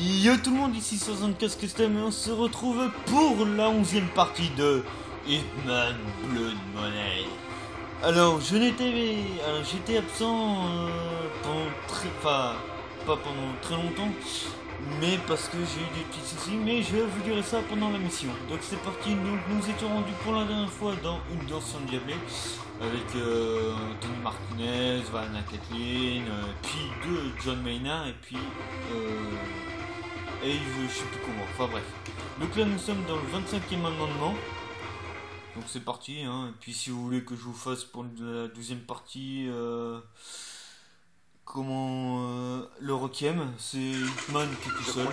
Yo tout le monde, ici 75 Custom et on se retrouve pour la 11e partie de Hitman Blood Money. Alors j'étais absent pendant pas pendant très longtemps, mais parce que j'ai eu des petits soucis, mais je vais vous dire ça pendant la mission. Donc c'est parti, donc nous étions rendus pour la dernière fois dans une danse endiablée avec Tony Martinez, Vanna Kathleen, puis de John Maynard et puis Eve, je sais plus comment, enfin bref. Donc là nous sommes dans le 25e amendement. Donc c'est parti, hein. Et puis si vous voulez que je vous fasse pour la 12e partie, le Requiem, c'est Hitman qui est tout seul.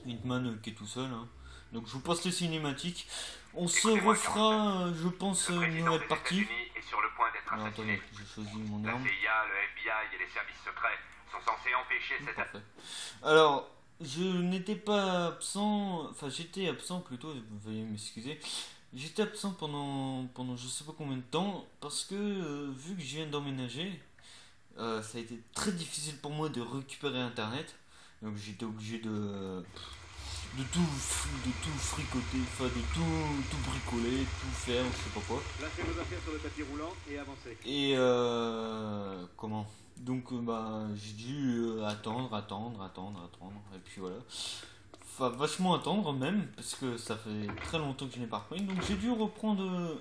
Hitman qui est tout seul, hein. Donc je vous passe les cinématiques. On se refera, je pense, une nouvelle partie. Alors attendez, j'ai choisi mon arme. La CIA, le FBI et les services secrets sont censés empêcher cette... Parfait. Alors, je n'étais pas absent, enfin j'étais absent plutôt, veuillez m'excuser. J'étais absent pendant je sais pas combien de temps parce que vu que je viens d'emménager, ça a été très difficile pour moi de récupérer internet. Donc j'étais obligé de tout fricoter, enfin de tout bricoler, tout faire, je sais pas quoi. Lâchez vos affaires sur le tapis roulant et avancez. Et comment? Donc j'ai dû attendre, et puis voilà. Enfin vachement attendre même, parce que ça fait très longtemps que je n'ai pas repris. Donc j'ai dû reprendre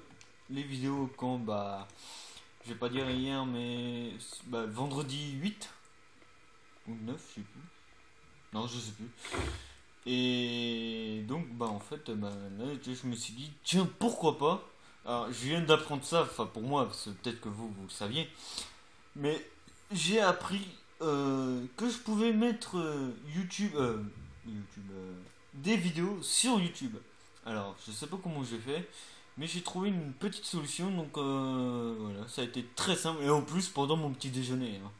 les vidéos quand je vais pas dire hier, mais vendredi 8 ou 9, je sais plus. Non, je sais plus. Et donc en fait là je me suis dit tiens, pourquoi pas. Alors je viens d'apprendre ça, enfin pour moi, parce que peut-être que vous le saviez, mais j'ai appris que je pouvais mettre des vidéos sur YouTube. Alors je sais pas comment j'ai fait, mais j'ai trouvé une petite solution. Donc voilà, ça a été très simple, et en plus pendant mon petit déjeuner, hein.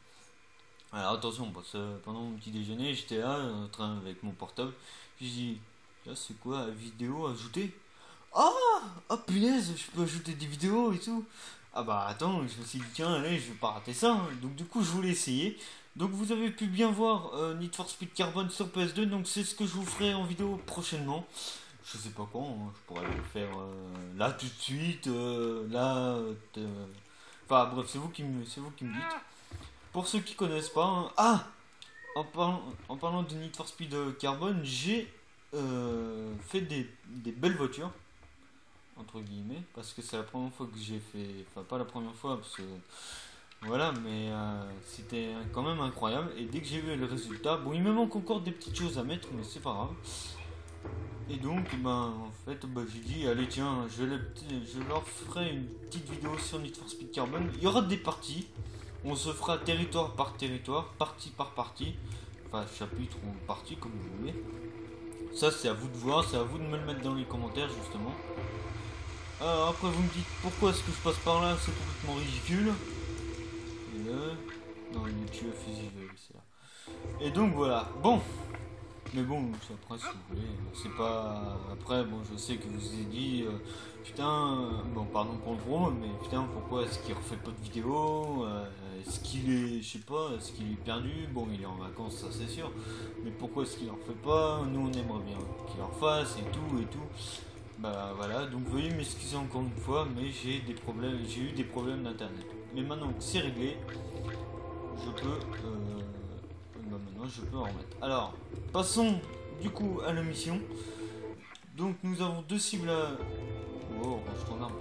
Alors attention, parce que pendant mon petit déjeuner, j'étais là en train avec mon portable. J'ai dit, là c'est quoi, vidéo ajouter? Ah punaise, je peux ajouter des vidéos et tout. Ah bah attends, je me suis dit tiens, allez, je vais pas rater ça, hein. Donc du coup je voulais essayer. Donc vous avez pu bien voir Need for Speed Carbon sur PS2. Donc c'est ce que je vous ferai en vidéo prochainement. Je sais pas quand, hein. Je pourrais le faire là tout de suite, enfin bref, c'est vous qui me dites. Pour ceux qui connaissent pas, hein. En parlant de Need for Speed Carbon, j'ai fait des belles voitures, entre guillemets, parce que c'est la première fois que j'ai fait, enfin pas la première fois, parce que voilà, mais c'était quand même incroyable. Et dès que j'ai vu le résultat, bon, il me manque encore des petites choses à mettre, mais c'est pas grave. Et donc, en fait, j'ai dit, allez, tiens, je leur ferai une petite vidéo sur Need for Speed Carbon. Il y aura des parties. On se fera territoire par territoire, partie par partie, enfin chapitre ou partie comme vous voulez. Ça c'est à vous de voir, c'est à vous de me le mettre dans les commentaires justement. Alors après vous me dites pourquoi est-ce que je passe par là, c'est complètement ridicule. Et non, il tue à fusil, c'est là. Et donc voilà, bon. Mais bon, après si vous voulez, c'est pas... Après, bon, je sais que vous vous êtes dit, putain, bon, pardon pour le gros, mais putain, pourquoi est-ce qu'il refait pas de vidéos, est-ce qu'il est, je sais pas, est-ce qu'il est perdu? Bon, il est en vacances, ça c'est sûr, mais pourquoi est-ce qu'il en refait pas? Nous, on aimerait bien qu'il en refasse, et tout. Bah voilà, donc veuillez m'excuser encore une fois, mais j'ai eu des problèmes d'internet. Mais maintenant que c'est réglé, maintenant je peux en remettre. Alors, passons du coup à la mission. Donc nous avons deux cibles à... Oh, range ton arme.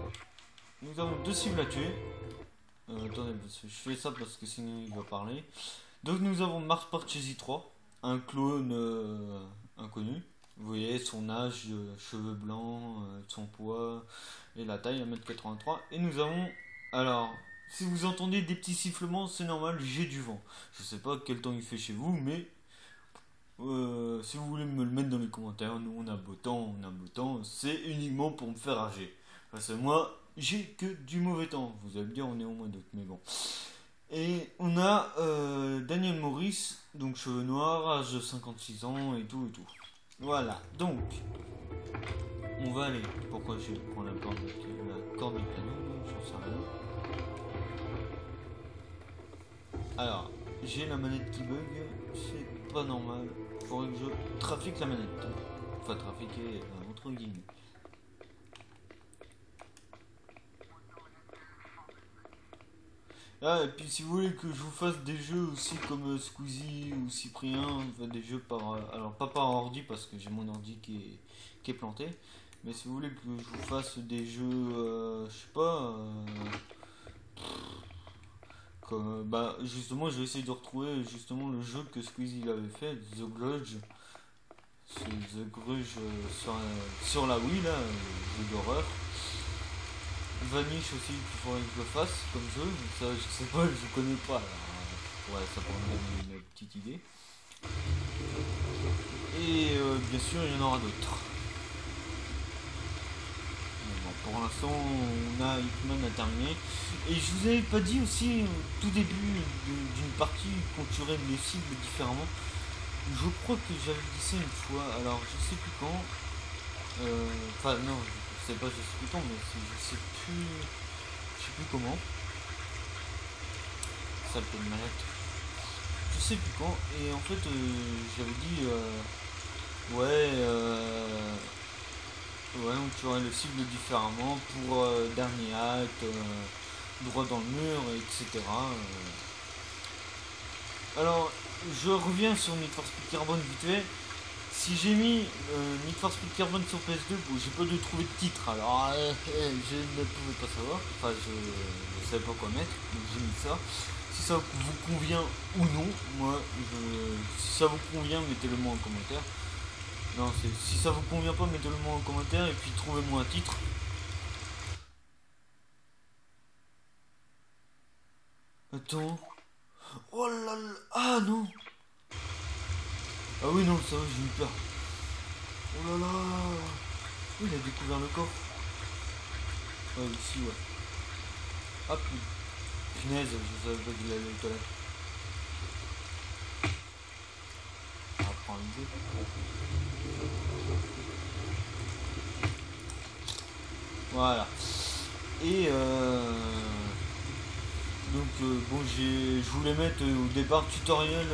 Nous avons deux cibles à tuer. Attendez, je fais ça parce que sinon il va parler. Donc nous avons Mars Parcheesi 3, un clone inconnu. Vous voyez son âge, cheveux blancs, son poids et la taille 1m83. Et nous avons... Alors... Si vous entendez des petits sifflements, c'est normal, j'ai du vent. Je sais pas quel temps il fait chez vous, mais si vous voulez me le mettre dans les commentaires, nous on a beau temps, c'est uniquement pour me faire rager. Parce que moi, j'ai que du mauvais temps. Vous allez me dire, on est au mois d'août, mais bon. Et on a Daniel Morris, donc cheveux noirs, âge de 56 ans et tout. Voilà, donc, on va aller. Pourquoi je prends la corde du piano, j'en sais rien. Alors, j'ai la manette qui bug, c'est pas normal. Faudrait que je trafique la manette. Enfin, trafiquer entre guillemets. Ah, et puis si vous voulez que je vous fasse des jeux aussi comme Squeezie ou Cyprien, enfin, des jeux par. Alors, pas par ordi parce que j'ai mon ordi qui est planté. Mais si vous voulez que je vous fasse des jeux, je sais pas. Comme, bah, justement, je vais essayer de retrouver justement le jeu que Squeezie avait fait, The Grudge. C'est The Grudge sur la Wii, là, le jeu d'horreur. Vanish aussi, il faudrait que je le fasse comme jeu. Ça, je sais pas, je connais pas. Alors, ouais, ça pourrait me donner une petite idée. Et bien sûr, il y en aura d'autres. Bon, pour l'instant, on a Hitman à terminer. Et je vous avais pas dit aussi, au tout début d'une partie, qu'on tuerait les cibles différemment. Je crois que j'avais dit ça une fois, alors je sais plus quand. Enfin, non, je sais pas, je sais plus quand, mais je sais plus comment. Ça peut me manette. Je sais plus quand, et en fait, j'avais dit, ouais, on tuerait le cible différemment pour dernier acte, droit dans le mur, etc. Alors, je reviens sur Need for Speed Carbone vite fait. Si j'ai mis Need for Speed Carbone sur PS2, bon, j'ai pas dû trouver de titre, alors je ne pouvais pas savoir, enfin je savais pas quoi mettre, donc j'ai mis ça. Si ça vous convient ou non, moi, si ça vous convient, mettez-le moi en commentaire. Non, si ça vous convient pas, mettez-le moi en commentaire et puis trouvez-moi un titre. Attends. Oh là là. Ah non. Ah oui, non, ça va, j'ai eu peur. Oh là là. Il a découvert le corps. Ouais, ici, ouais. Hop. Punaise, je savais pas qu'il allait aux toilettes. On va prendre une idée. Voilà. Et donc bon, je voulais mettre au départ tutoriel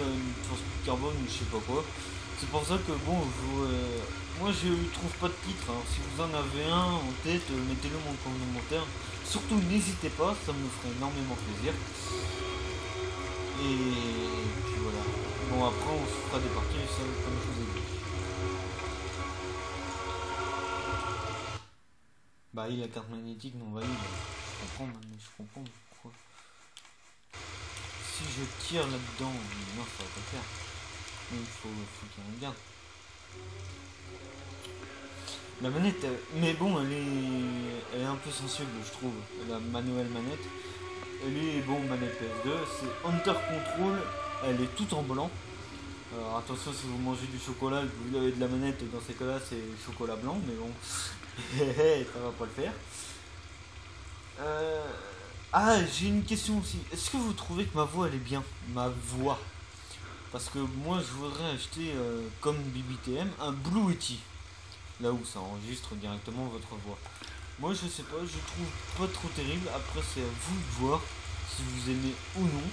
pour Speed Carbone ou je sais pas quoi. C'est pour ça que bon, moi je trouve pas de titre. Alors si vous en avez un en tête, mettez-le en commentaire. Surtout n'hésitez pas, ça me ferait énormément plaisir. Et puis voilà. Bon, après on se fera des parties, ça comme je vous ai dit. Bah il a la carte magnétique non valide. Je comprends, mais je comprends pourquoi. Si je tire là-dedans, non ça va pas faire. Il faut qu'il y ait un garde. La manette, mais bon, elle est un peu sensible, je trouve. La manuelle manette. Elle est, bon, manette PS2, c'est Hunter Control, elle est toute en blanc. Alors attention, si vous mangez du chocolat et que vous avez de la manette, dans ces cas-là, c'est chocolat blanc, mais bon, ça va pas le faire. Ah, j'ai une question aussi. Est-ce que vous trouvez que ma voix, elle est bien? Ma voix. Parce que moi, je voudrais acheter, comme BBTM, un Blue Yeti. Là où ça enregistre directement votre voix. Moi, je sais pas, je trouve pas trop terrible. Après, c'est à vous de voir si vous aimez ou non.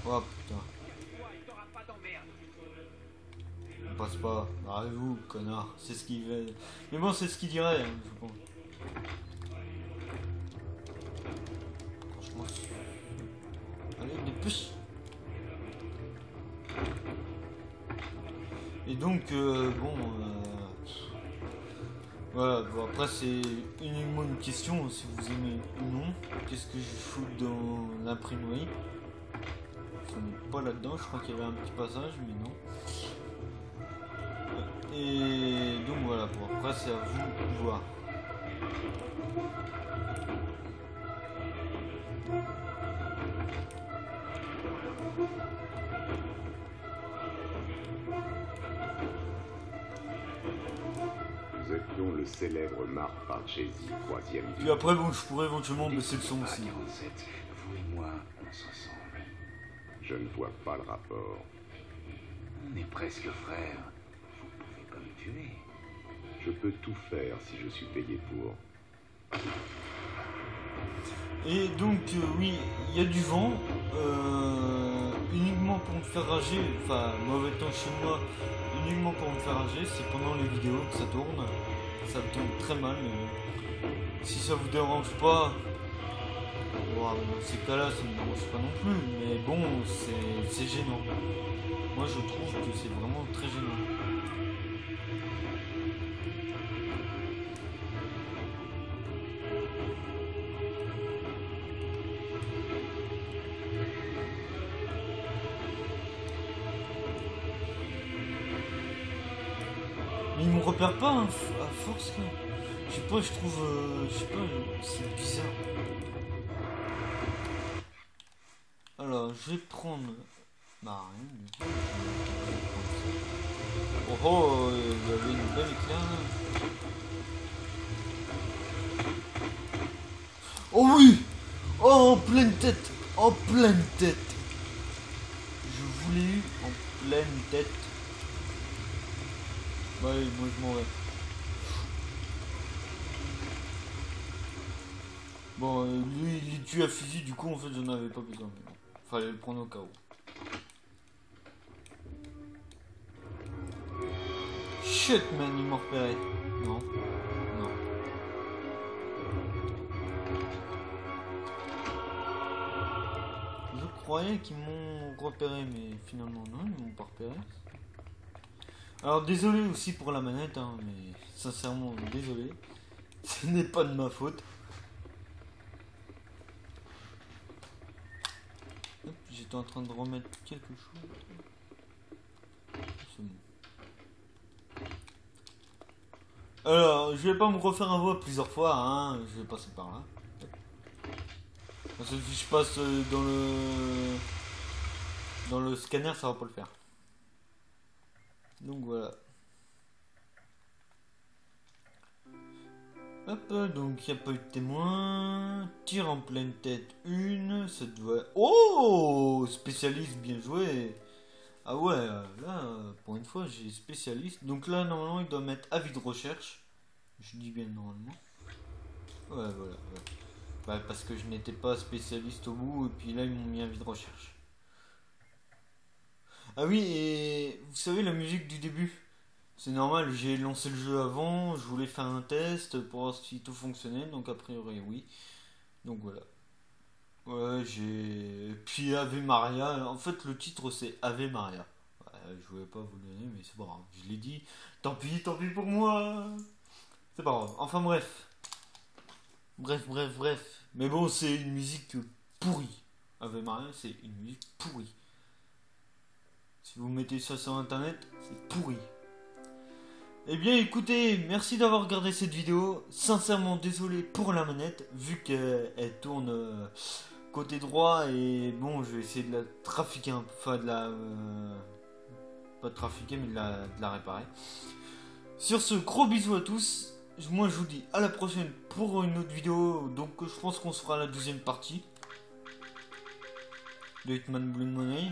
Oh putain. On passe pas. Arrêtez-vous, connard. C'est ce qu'il veut. Mais bon, c'est ce qu'il dirait, hein, je pense. Franchement, allez, dépêche. Et donc, bon, voilà, bon, après c'est uniquement une question, si vous aimez ou non. Qu'est-ce que je fous dans l'imprimerie? Ce n'est pas là-dedans, je crois qu'il y avait un petit passage, mais non. Et donc voilà, bon, après c'est à vous de voir. Nous étions le célèbre Marc Parchesi, troisième du... Puis après, bon, je pourrais éventuellement baisser le son aussi. 47, vous et moi, on se ressemble. Je ne vois pas le rapport. On est presque frères. Vous pouvez pas me tuer. Je peux tout faire si je suis payé pour. Et donc oui, il y a du vent, uniquement pour me faire rager, enfin mauvais temps chez moi, uniquement pour me faire rager, c'est pendant les vidéos que ça tourne très mal, mais si ça vous dérange pas, bon, dans ces cas-là ça me dérange pas non plus, mais bon, c'est gênant. Moi je trouve que c'est vraiment très gênant. Mais ils me repèrent pas hein, à force là. Je sais pas, je trouve. Je sais pas, c'est bizarre. Alors, je vais prendre. Bah, rien du tout. Oh oh, il y avait une belle éclair là. Oh oui! Oh, en pleine tête! En pleine tête! Je vous l'ai eu en pleine tête. Ouais, moi je m'en vais. Bon, lui il est tué à fusil, du coup en fait j'en avais pas besoin. Fallait le prendre au cas où. Shit man, il m'a repéré. Non. Non. Je croyais qu'ils m'ont repéré, mais finalement non, ils m'ont pas repéré. Alors désolé aussi pour la manette, hein, mais sincèrement désolé. Ce n'est pas de ma faute. Hop, j'étais en train de remettre quelque chose. C'est bon. Alors, je vais pas me refaire un voix plusieurs fois, hein, je vais passer par là. Parce que si je passe dans le scanner, ça va pas le faire. Donc voilà. Hop, donc il n'y a pas eu de témoin. Tir en pleine tête, une. Ça doit. Oh, spécialiste, bien joué. Ah ouais, là, pour une fois, j'ai spécialiste. Donc là, normalement, il doit mettre avis de recherche. Je dis bien normalement. Ouais, voilà. Ouais. Bah, parce que je n'étais pas spécialiste au bout, et puis là, ils m'ont mis avis de recherche. Ah oui, et vous savez, la musique du début, c'est normal, j'ai lancé le jeu avant, je voulais faire un test pour voir si tout fonctionnait, donc a priori oui. Donc voilà. Ouais, j'ai... Puis Ave Maria, en fait le titre c'est Ave Maria. Ouais, je voulais pas vous le donner, mais c'est pas grave, je l'ai dit. Tant pis pour moi. C'est pas grave, enfin bref. Bref. Mais bon, c'est une musique pourrie. Ave Maria, c'est une musique pourrie. Si vous mettez ça sur internet, c'est pourri. Eh bien écoutez, merci d'avoir regardé cette vidéo. Sincèrement désolé pour la manette, vu qu'elle tourne côté droit. Et bon, je vais essayer de la trafiquer un peu. Enfin de la... pas de trafiquer, mais de la réparer. Sur ce, gros bisous à tous. Moi je vous dis à la prochaine pour une autre vidéo. Donc je pense qu'on se fera la deuxième partie de Hitman Blood Money.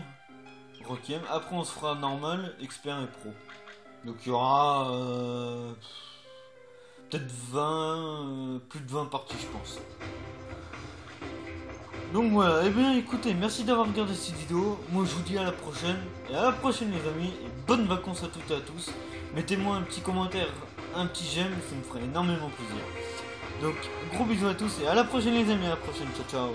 Requiem. Après on se fera normal, expert et pro. Donc il y aura peut-être 20, plus de 20 parties je pense. Donc voilà, et bien écoutez, merci d'avoir regardé cette vidéo. Moi je vous dis à la prochaine. Et à la prochaine les amis, et bonnes vacances à toutes et à tous. Mettez-moi un petit commentaire, un petit j'aime, ça me ferait énormément plaisir. Donc gros bisous à tous et à la prochaine les amis, à la prochaine, ciao ciao.